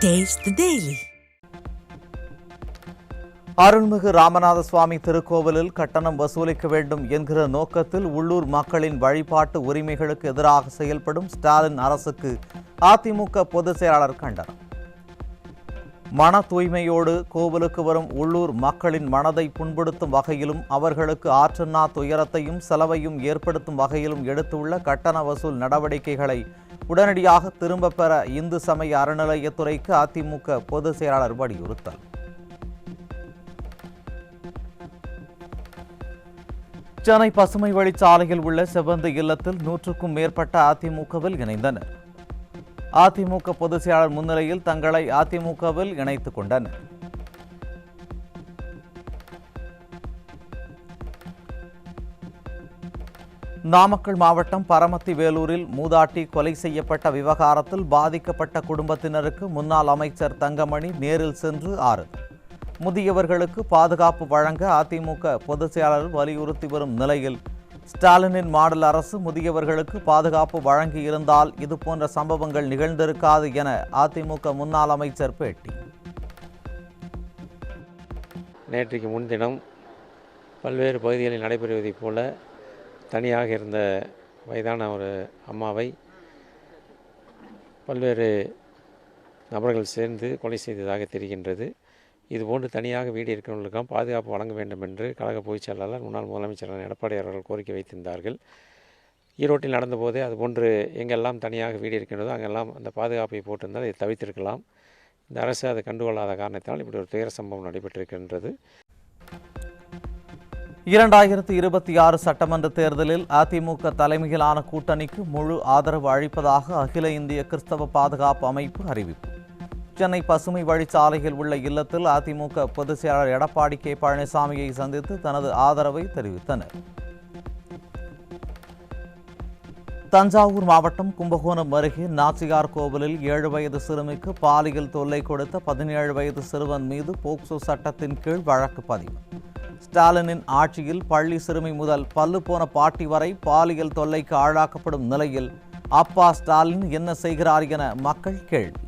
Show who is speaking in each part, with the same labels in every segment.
Speaker 1: Taste the Daily.
Speaker 2: அருள்மிகு ராமநாத சுவாமி திருக்கோவிலில் கட்டணம் வசூலிக்க வேண்டும் என்கிற நோக்கத்தில் உள்ளூர் மக்களின் வழிபாட்டு உரிமைகளுக்கு எதிராக செயல்படும் ஸ்டாலின் அரசுக்கு அதிமுக பொதுச் செயலாளர் கண்டனம். மன தூய்மையோடு கோவிலுக்கு வரும் உள்ளூர் மக்களின் மனதை புண்படுத்தும் வகையிலும் அவர்களுக்கு ஆற்றன்னா துயரத்தையும் செலவையும் ஏற்படுத்தும் வகையிலும் எடுத்துள்ள கட்டண வசூல் நடவடிக்கைகளை உடனடியாக திரும்பப் பெற இந்து சமய அறநிலையத்துறைக்கு அதிமுக பொதுச் செயலாளர் வலியுறுத்தல். சென்னை பசுமை வழிச்சாலையில் உள்ள செவ்வந்தி இல்லத்தில் 100க்கும் மேற்பட்ட அதிமுகவில் இணைந்தனர். அதிமுக பொதுச் செயலாளர் முன்னிலையில் தங்களை அதிமுகவில் இணைத்துக் கொண்டனர். நாமக்கல் மாவட்டம் பரமத்தி வேலூரில் மூதாட்டி கொலை செய்யப்பட்ட விவகாரத்தில் பாதிக்கப்பட்ட குடும்பத்தினருக்கு முன்னாள் அமைச்சர் தங்கமணி நேரில் சென்று ஆறுதல். முதியவர்களுக்கு பாதுகாப்பு வழங்க அதிமுக பொதுச் செயலாளர் வலியுறுத்தி வரும் நிலையில் ஸ்டாலினின் மாடல் அரசு முதியவர்களுக்கு பாதுகாப்பு வழங்கியிருந்தால் இதுபோன்ற சம்பவங்கள் நிகழ்ந்திருக்காது என அதிமுக முன்னாள் அமைச்சர் பேட்டி.
Speaker 3: நேற்றைக்கு முன்தினம் பல்வேறு பகுதிகளில் நடைபெறுவதைப் போல தனியாக இருந்த வயதான ஒரு அம்மாவை பல்வேறு நபர்கள் சேர்ந்து கொலை செய்ததாக தெரிகின்றது. இதுபோன்று தனியாக வீடு இருக்கிறவர்களுக்கெல்லாம் பாதுகாப்பு வழங்க வேண்டும் என்று கழக பொதுச் செயலாளர் முன்னாள் முதலமைச்சர் எடப்பாடி அவர்கள் கோரிக்கை வைத்திருந்தார்கள். ஈரோட்டில் நடந்தபோதே அதுபோன்று எங்கெல்லாம் தனியாக வீடு இருக்கின்றதோ அங்கெல்லாம் அந்த பாதுகாப்பை போட்டிருந்தால் இதை தவிர்த்திருக்கலாம். இந்த அரசு அதை கண்டுகொள்ளாத காரணத்தினால் இப்படி ஒரு துயர சம்பவம் நடைபெற்றிருக்கின்றது.
Speaker 2: 2026 சட்டமன்ற தேர்தலில் அதிமுக தலைமையிலான கூட்டணிக்கு முழு ஆதரவு அளிப்பதாக அகில இந்திய கிறிஸ்தவ பாதுகாப்பு அமைப்பு அறிவிப்பு. சென்னை பசுமை வழிச்சாலையில் உள்ள இல்லத்தில் அதிமுக பொதுச் செயலாளர் எடப்பாடி கே பழனிசாமியை சந்தித்து தனது ஆதரவை தெரிவித்தனர். தஞ்சாவூர் மாவட்டம் கும்பகோணம் அருகே நாச்சியார் கோவிலில் 7 வயது சிறுமிக்கு பாலியல் தொல்லை கொடுத்த 17 வயது சிறுவன் மீது போக்சோ சட்டத்தின் கீழ் வழக்கு பதிவு. ஸ்டாலினின் ஆட்சியில் பள்ளி சிறுமி முதல் பல்லு போன பாட்டி வரை பாலியல் தொல்லைக்கு ஆளாக்கப்படும் நிலையில் அப்பா ஸ்டாலின் என்ன செய்கிறார் என மக்கள் கேள்வி.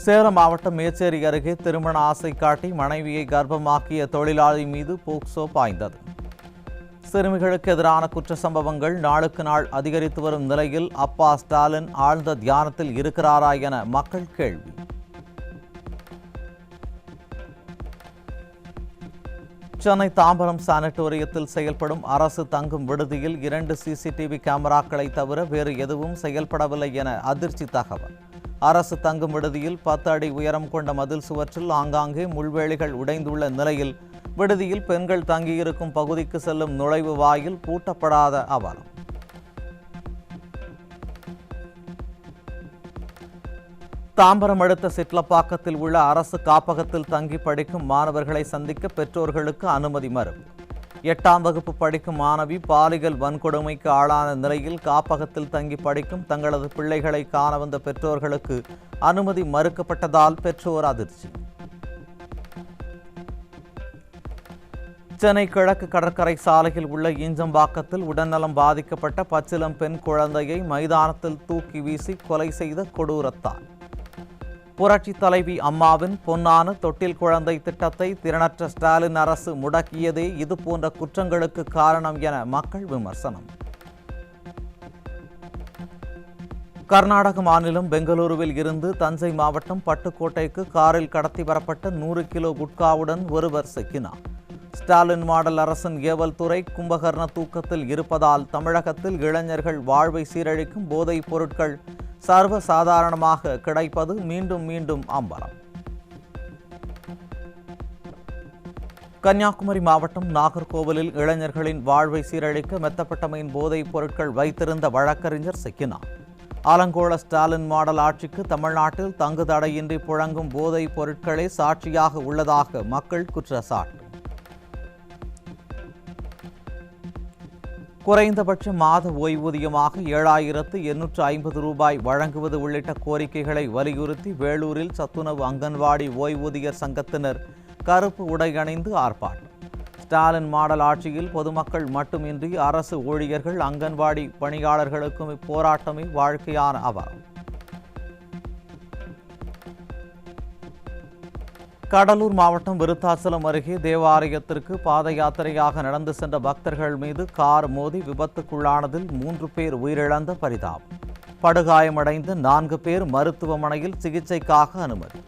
Speaker 2: சேலம் மாவட்டம் மேச்சேரி அருகே திருமண ஆசை காட்டி மனைவியை கர்ப்பமாக்கிய தொழிலாளி மீது போக்சோ பாய்ந்தது. சிறுமிகளுக்கு எதிரான குற்ற சம்பவங்கள் நாளுக்கு நாள் அதிகரித்து வரும் நிலையில் அப்பா ஸ்டாலின் ஆழ்ந்த தியானத்தில் இருக்கிறாரா என மக்கள் கேள்வி. சென்னை தாம்பரம் சானிட்டோரியத்தில் செயல்படும் அரசு தங்கும் விடுதியில் 2 சிசிடிவி கேமராக்களை தவிர வேறு எதுவும் செயல்படவில்லை என அதிர்ச்சி தகவல். அரசு தங்கும் விடுதியில் 10 அடி உயரம் கொண்ட மதில் சுவற்றில் ஆங்காங்கே முள்வேலிகள் உடைந்துள்ள நிலையில் விடுதியில் பெண்கள் தங்கியிருக்கும் பகுதிக்கு செல்லும் நுழைவு வாயில் பூட்டப்படாத அவலம். தாம்பரம் அடுத்த சிட்லப்பாக்கத்தில் உள்ள அரசு காப்பகத்தில் தங்கி படிக்கும் மாணவர்களை சந்திக்க பெற்றோர்களுக்கு அனுமதி மறுப்பு. 8ஆம் வகுப்பு படிக்கும் மாணவி பாலியல் வன்கொடுமைக்கு ஆளான நிலையில் காப்பகத்தில் தங்கி படிக்கும் தங்களது பிள்ளைகளை காண வந்த பெற்றோர்களுக்கு அனுமதி மறுக்கப்பட்டதால் பெற்றோர் அதிர்ச்சி. சென்னை கிழக்கு கடற்கரை சாலையில் உள்ள ஈஞ்சம்பாக்கத்தில் உடல்நலம் பாதிக்கப்பட்ட பச்சிளம் பெண் குழந்தையை மைதானத்தில் தூக்கி வீசி கொலை செய்த கொடூரத்தார். புரட்சி தலைவி அம்மாவின் பொன்னான தொட்டில் குழந்தை திட்டத்தை திறனற்ற ஸ்டாலின் அரசு முடக்கியதே இதுபோன்ற குற்றங்களுக்கு காரணம் என மக்கள் விமர்சனம். கர்நாடக மாநிலம் பெங்களூருவில் இருந்து தஞ்சை மாவட்டம் பட்டுக்கோட்டைக்கு காரில் கடத்தி வரப்பட்ட 100 கிலோ குட்காவுடன் ஒருவர் சிக்கினார். ஸ்டாலின் மாடல் அரசின் ஏவல் துறை கும்பகர்ண தூக்கத்தில் இருப்பதால் தமிழகத்தில் இளைஞர்கள் வாழ்வை சீரழிக்கும் போதைப் பொருட்கள் சர்வ சாதாரணமாக கிடைப்பது மீண்டும் மீண்டும் அம்பலம். கன்னியாகுமரி மாவட்டம் நாகர்கோவிலில் இளைஞர்களின் வாழ்வை சீரழிக்க மெத்தப்பட்டமையின் போதைப் பொருட்கள் வைத்திருந்த வழக்கறிஞர் சிக்கினார். அலங்கோல ஸ்டாலின் மாடல் ஆட்சிக்கு தமிழ்நாட்டில் தங்கு தடையின்றி புழங்கும் போதைப் பொருட்களே சாட்சியாக உள்ளதாக மக்கள் குற்றச்சாட்டு. குறைந்தபட்ச மாத ஓய்வூதியமாக 7,850 ரூபாய் வழங்குவது உள்ளிட்ட கோரிக்கைகளை வலியுறுத்தி வேலூரில் சத்துணவு அங்கன்வாடி ஓய்வூதியர் சங்கத்தினர் கருப்பு உடை அணிந்து ஆர்ப்பாட்டம். ஸ்டாலின் மாடல் ஆட்சியில் பொதுமக்கள் மட்டுமின்றி அரசு ஊழியர்கள், அங்கன்வாடி பணியாளர்களுக்கும் இப்போராட்டமே வாழ்க்கையான அவலம். கடலூர் மாவட்டம் விருத்தாச்சலம் அருகே தேவாலயத்திற்கு பாத யாத்திரையாக நடந்து சென்ற பக்தர்கள் மீது கார் மோதி விபத்துக்குள்ளானதில் 3 பேர் உயிரிழந்த பரிதாபம். படுகாயமடைந்த 4 பேர் மருத்துவமனையில் சிகிச்சைக்காக அனுமதி.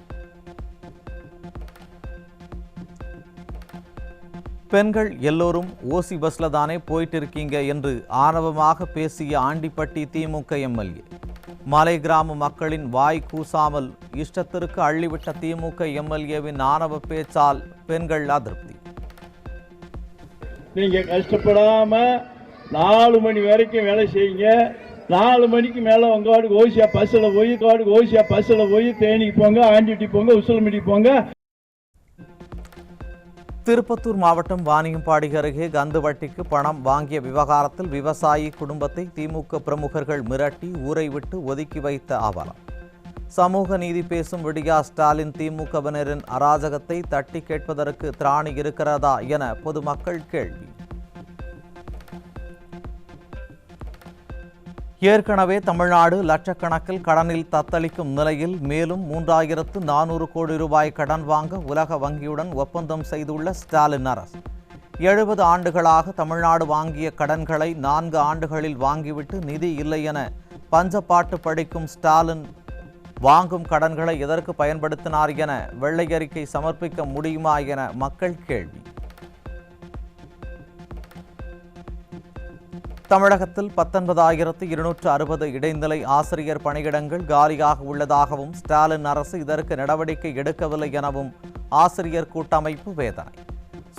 Speaker 2: பெண்கள் எல்லோரும் ஓசி பஸ்ல தானே போயிட்டு இருக்கீங்க என்று ஆணவமாக பேசிய ஆண்டிப்பட்டி திமுக எம்எல்ஏ. மலை கிராம மக்களின் வாய் கூசாமல் இஷ்டத்திற்கு அள்ளிவிட்ட திமுக எம்எல்ஏவின் ஆணவ பேச்சால் பெண்கள் அதிருப்தி.
Speaker 1: நீங்க கஷ்டப்படாம 4 மணி வரைக்கும் வேலை செய்யுங்க. 4 மணிக்கு மேல உங்க வாட்டுக்கு ஓசியா பஸ்ல போய் தேனிக்கு போங்க, ஆண்டிட்டி போங்க, உசிலம்பட்டி போங்க.
Speaker 2: திருப்பத்தூர் மாவட்டம் வாணியம்பாடி அருகே கந்து வட்டிக்கு பணம் வாங்கிய விவகாரத்தில் விவசாயி குடும்பத்தை திமுக பிரமுகர்கள் மிரட்டி ஊரை விட்டு ஒதுக்கி வைத்த அவலம். சமூக நீதி பேசும் விடியா ஸ்டாலின் திமுகவினரின் அராஜகத்தை தட்டி கேட்பதற்கு திராணி இருக்கிறதா என பொதுமக்கள் கேள்வி. ஏற்கனவே தமிழ்நாடு லட்சக்கணக்கில் கடனில் தத்தளிக்கும் நிலையில் மேலும் 3400 கோடி ரூபாய் கடன் வாங்க உலக வங்கியுடன் ஒப்பந்தம் செய்துள்ள ஸ்டாலின் அரசு 70 ஆண்டுகளாக தமிழ்நாடு வாங்கிய கடன்களை 4 ஆண்டுகளில் வாங்கிவிட்டு நிதி இல்லை என பஞ்சப்பாட்டு படிக்கும் ஸ்டாலின் வாங்கும் கடன்களை எதற்கு பயன்படுத்தினார் என வெள்ளை அறிக்கை சமர்ப்பிக்க முடியுமா என மக்கள் கேள்வி. தமிழகத்தில் 19,260 இடைநிலை ஆசிரியர் பணியிடங்கள் காலியாக உள்ளதாகவும் ஸ்டாலின் அரசு இதற்கு நடவடிக்கை எடுக்கவில்லை எனவும் ஆசிரியர் கூட்டமைப்பு வேதனை.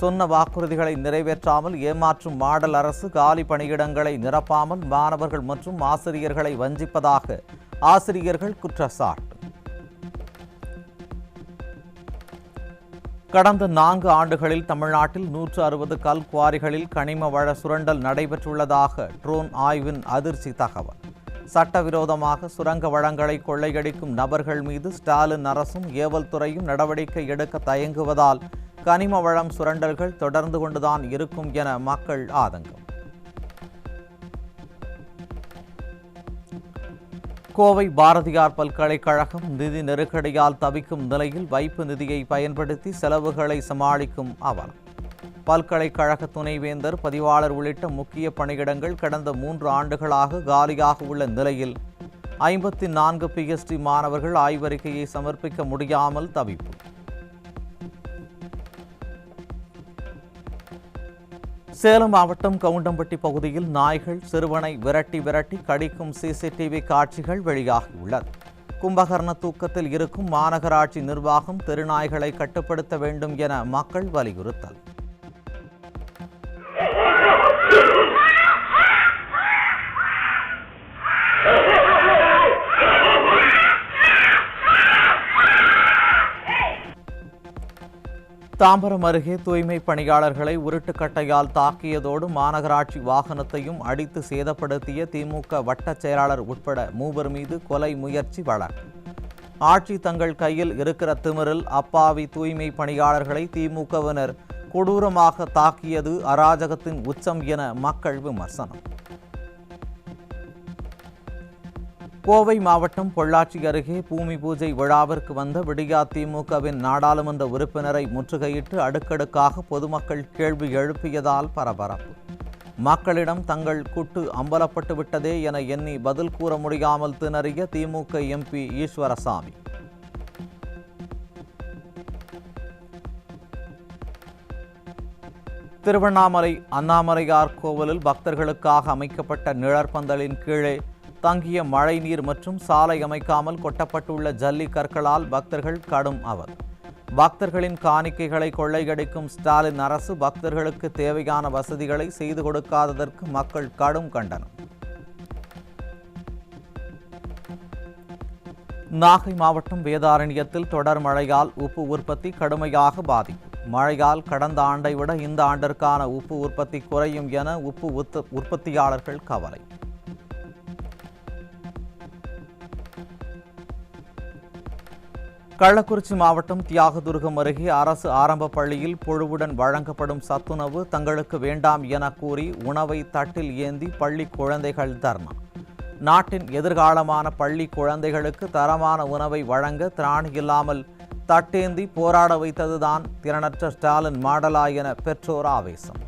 Speaker 2: சொன்ன வாக்குறுதிகளை நிறைவேற்றாமல் ஏமாற்றும் மாடல் அரசு காலி பணியிடங்களை நிரப்பாமல் மாணவர்கள் மற்றும் ஆசிரியர்களை வஞ்சிப்பதாக ஆசிரியர்கள் குற்றச்சாட்டு. கடந்த 4 ஆண்டுகளில் தமிழ்நாட்டில் 160 கல் குவாரிகளில் கனிம வள சுரண்டல் நடைபெற்றுள்ளதாக ட்ரோன் ஆய்வின் அதிர்ச்சி தகவல். சட்டவிரோதமாக சுரங்க வளங்களை கொள்ளையடிக்கும் நபர்கள் மீது ஸ்டாலின் அரசும் ஏவல் துறையும் நடவடிக்கை எடுக்க தயங்குவதால் கனிம வளம் சுரண்டல்கள் தொடர்ந்து கொண்டுதான் இருக்கும் என மக்கள் ஆதங்கம். கோவை பாரதியார் பல்கலைக்கழகம் நிதி நெருக்கடியால் தவிக்கும் நிலையில் வைப்பு நிதியை பயன்படுத்தி செலவுகளை சமாளிக்கும் அவலம். பல்கலைக்கழக துணைவேந்தர், பதிவாளர் உள்ளிட்ட முக்கிய பணியிடங்கள் கடந்த 3 ஆண்டுகளாக காலியாக உள்ள நிலையில் 54 PhD மாணவர்கள் ஆய்வறிக்கையை சமர்ப்பிக்க முடியாமல் தவிப்பு. சேலம் மாவட்டம் கவுண்டம்பட்டி பகுதியில் நாய்கள் சிறுவனை விரட்டி கடிக்கும் CCTV காட்சிகள் வெளியாகியுள்ளது. கும்பகர்ண தூக்கத்தில் இருக்கும் மாநகராட்சி நிர்வாகம் தெருநாய்களை கட்டுப்படுத்த வேண்டும் என மக்கள் வலியுறுத்தல். தாம்பரம் அருகே தூய்மை பணியாளர்களை உருட்டுக்கட்டையால் தாக்கியதோடு மாநகராட்சி வாகனத்தையும் அடித்து சேதப்படுத்திய திமுக வட்டச் செயலாளர் உட்பட 3 மீது கொலை முயற்சி வழக்கு. ஆட்சி தங்கள் கையில் இருக்கிற திமிரில் அப்பாவி தூய்மை பணியாளர்களை திமுகவினர் கொடூரமாக தாக்கியது அராஜகத்தின் உச்சம் என மக்கள் விமர்சனம். கோவை மாவட்டம் பொள்ளாச்சி அருகே பூமி பூஜை விழாவிற்கு வந்த விடியா திமுகவின் நாடாளுமன்ற உறுப்பினரை முற்றுகையிட்டு அடுக்கடுக்காக பொதுமக்கள் கேள்வி எழுப்பியதால் பரபரப்பு. மக்களிடம் தங்கள் குட்டு அம்பலப்பட்டு விட்டதே என எண்ணி பதில் கூற முடியாமல் திணறிய திமுக MP ஈஸ்வரசாமி. திருவண்ணாமலை அண்ணாமலையார் கோவிலில் பக்தர்களுக்காக அமைக்கப்பட்ட நிழற்பந்தலின் கீழே தங்கிய மழைநீர் மற்றும் சாலை அமைக்காமல் கொட்டப்பட்டுள்ள ஜல்லி கற்களால் பக்தர்கள் கடும் அவதி. பக்தர்களின் காணிக்கைகளை கொள்ளையடிக்கும் ஸ்டாலின் அரசு பக்தர்களுக்கு தேவையான வசதிகளை செய்து கொடுக்காததற்கு மக்கள் கடும் கண்டனம். நாகை மாவட்டம் வேதாரண்யத்தில் தொடர் மழையால் உப்பு உற்பத்தி கடுமையாக பாதிப்பு. மழையால் கடந்த ஆண்டை விட இந்த ஆண்டிற்கான உப்பு உற்பத்தி குறையும் என உப்பு உற்பத்தியாளர்கள் கவலை. கள்ளக்குறிச்சி மாவட்டம் தியாகதுர்கம் அருகே அரசு ஆரம்ப பள்ளியில் புழுவுடன் வழங்கப்படும் சத்துணவு தங்களுக்கு வேண்டாம் என கூறி உணவை தட்டில் ஏந்தி பள்ளி குழந்தைகள் தர்ணா. நாட்டின் எதிர்காலமான பள்ளி குழந்தைகளுக்கு தரமான உணவை வழங்க திராணி இல்லாமல் தட்டேந்தி போராட வைத்ததுதான் திறனற்ற ஸ்டாலின் மாடலா என பெற்றோர் ஆவேசம்.